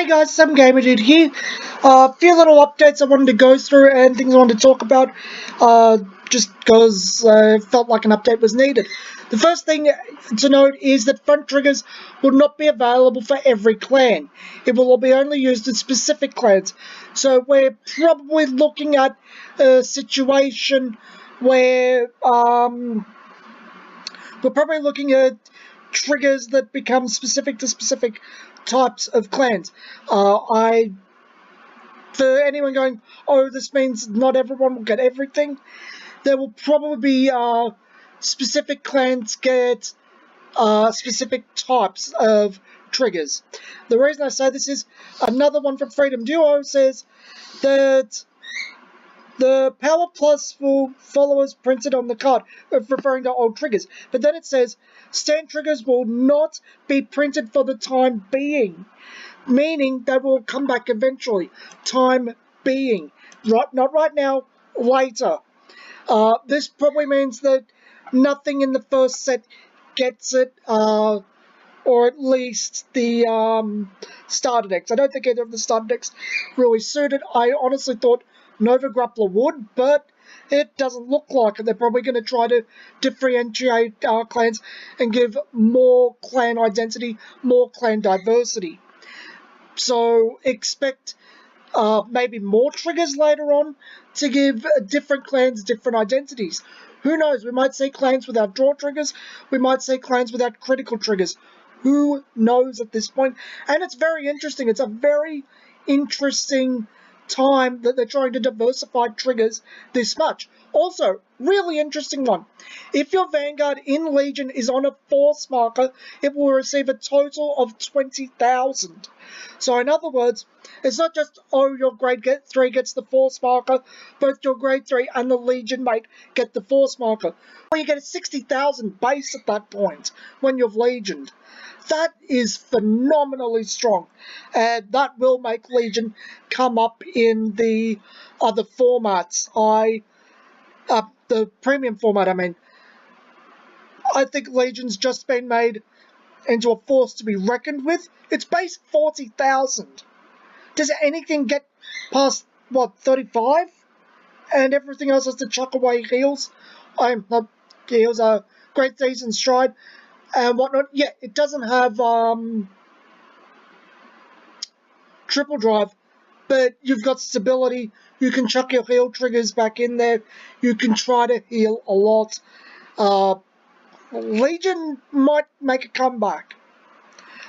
Hey guys, Some Gamer Dude here. A few little updates I wanted to go through and things I wanted to talk about, just because I felt like an update was needed. The first thing to note is that front triggers will not be available for every clan. It will be only used in specific clans. So we're probably looking at a situation where we're probably looking at triggers that become specific to specific types of clans. For anyone going, oh, this means not everyone will get everything, there will probably be specific clans get specific types of triggers. The reason I say this is another one from Freedom Duo says that the Power Plus will follow as printed on the card, referring to old triggers. But then it says, stand triggers will not be printed for the time being, meaning they will come back eventually. Time being. Not right now, later. This probably means that nothing in the first set gets it, or at least the starter decks. I don't think either of the starter decks really suited. I honestly thought Nova Grappler would, but it doesn't look like it. They're probably going to try to differentiate clans and give more clan identity, more clan diversity. So expect maybe more triggers later on to give different clans different identities. Who knows? We might see clans without draw triggers. We might see clans without critical triggers. Who knows at this point? And it's very interesting. It's a very interesting time that they're trying to diversify triggers this much. Also, really interesting one. If your Vanguard in Legion is on a force marker, it will receive a total of 20,000. So in other words, it's not just, oh, your grade 3 gets the force marker, both your grade 3 and the Legion mate get the force marker. Well, you get a 60,000 base at that point when you've Legioned. That is phenomenally strong, and that will make Legion come up in the other formats. The premium format, I mean. I think Legion's just been made into a force to be reckoned with. It's base 40,000. Does anything get past, 35? And everything else has to chuck away heals. Heals are great things and stride and whatnot. Yeah, it doesn't have triple drive, but you've got stability. You can chuck your heal triggers back in there. You can try to heal a lot. Legion might make a comeback.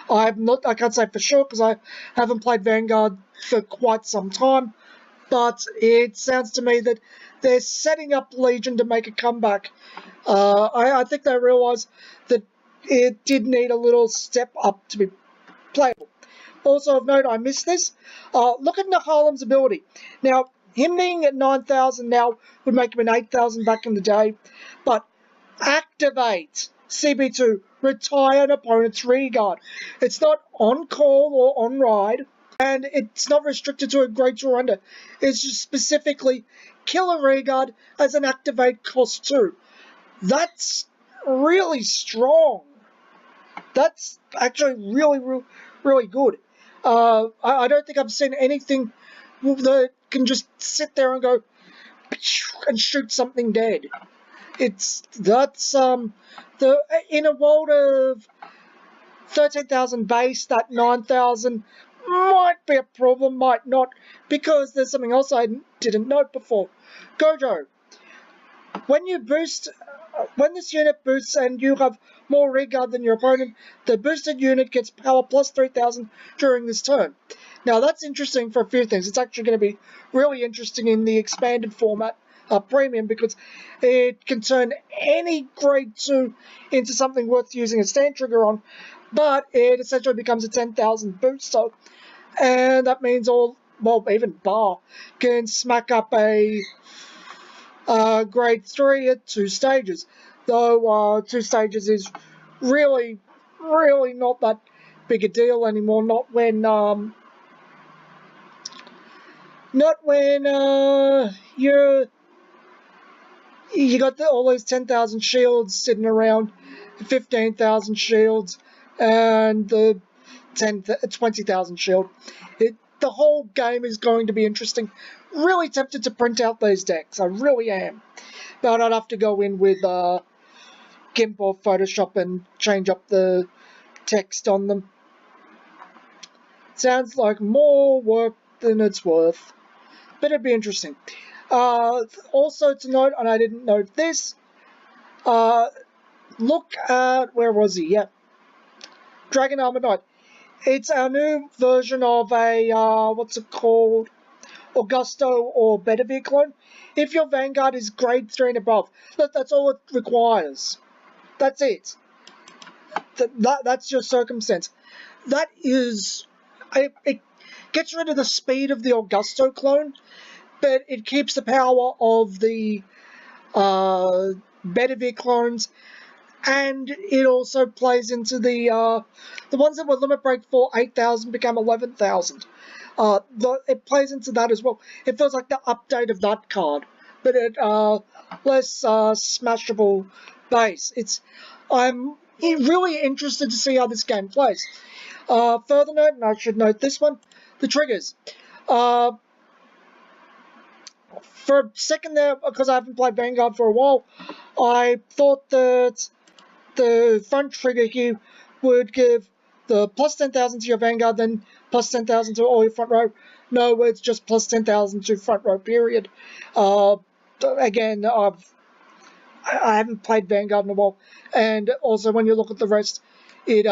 I can't say for sure because I haven't played Vanguard for quite some time, but it sounds to me that they're setting up Legion to make a comeback. I think they realise that it did need a little step up to be playable. Also of note, I missed this. Look at Nahalim's ability. Now, him being at 9,000 now would make him an 8,000 back in the day, but activate CB2, retire an opponent's rear guard. It's not on call or on ride, and it's not restricted to a grade 2 or under. It's just specifically kill a rear guard as an activate cost 2. That's really strong. That's actually really good. I don't think I've seen anything that can just sit there and go and shoot something dead. In a world of 13,000 base, that 9,000 might be a problem, might not, because there's something else I didn't note before. Gojo, when this unit boosts and you have more regard than your opponent, the boosted unit gets power plus 3,000 during this turn. Now that's interesting for a few things. It's actually going to be really interesting in the expanded format, premium, because it can turn any grade 2 into something worth using a stand trigger on, but it essentially becomes a 10,000 booster, and that means even Bar can smack up a grade 3 at 2 stages, though 2 stages is really not that big a deal anymore, not when you got all those 10,000 shields sitting around, 15,000 shields, and the 20,000 shield. The whole game is going to be interesting. Really tempted to print out those decks. I really am. But I'd have to go in with GIMP or Photoshop and change up the text on them. Sounds like more work than it's worth. But it'd be interesting. Also to note, and I didn't note this, look at, where was he? Yeah. Dragon Armor Knight. It's our new version of a, what's it called? Augusto or Bedivere clone. If your Vanguard is grade 3 and above, that's all it requires. That's it. That's your circumstance. That is... It gets rid of the speed of the Augusto clone, but it keeps the power of the Bedivere clones, and it also plays into the ones that were limit break for 8,000 become 11,000. It plays into that as well. It feels like the update of that card, but it less smashable base. I'm really interested to see how this game plays. Further note, and I should note this one, the triggers. For a second there, because I haven't played Vanguard for a while, I thought that the front trigger here would give the plus 10,000 to your Vanguard, then plus 10,000 to all your front row. No, it's just plus 10,000 to front row, period. Again, I haven't played Vanguard in a while, and also when you look at the rest, it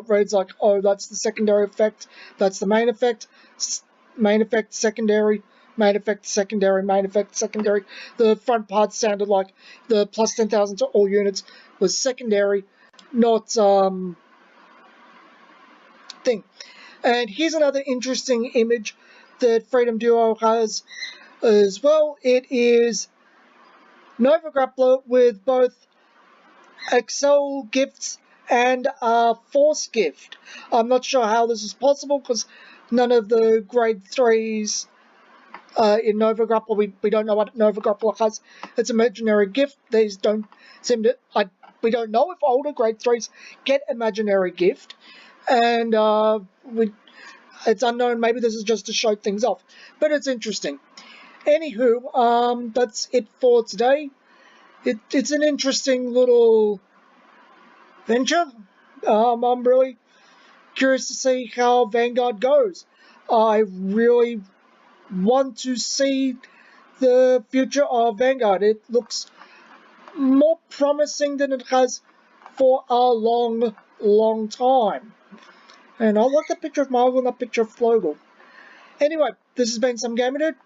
reads like, oh, that's the secondary effect, that's the main effect, secondary, main effect, secondary, main effect, secondary. The front part sounded like the plus 10,000 to all units was secondary, not thing. And here's another interesting image that Freedom Duo has as well. It is Nova Grappler with both Excel gifts and Force gift. I'm not sure how this is possible because none of the grade 3s in Nova Grappler, we don't know what Nova Grappler has. It's imaginary gift. These don't seem to... we don't know if older grade 3s get imaginary gift. And it's unknown. Maybe this is just to show things off. But it's interesting. Anywho, that's it for today. It's an interesting little venture. I'm really curious to see how Vanguard goes. I really want to see the future of Vanguard. It looks more promising than it has for a long time. And I like that picture of Marvel and that picture of Flogel. Anyway, this has been Some Gamer Dude,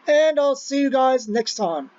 and I'll see you guys next time.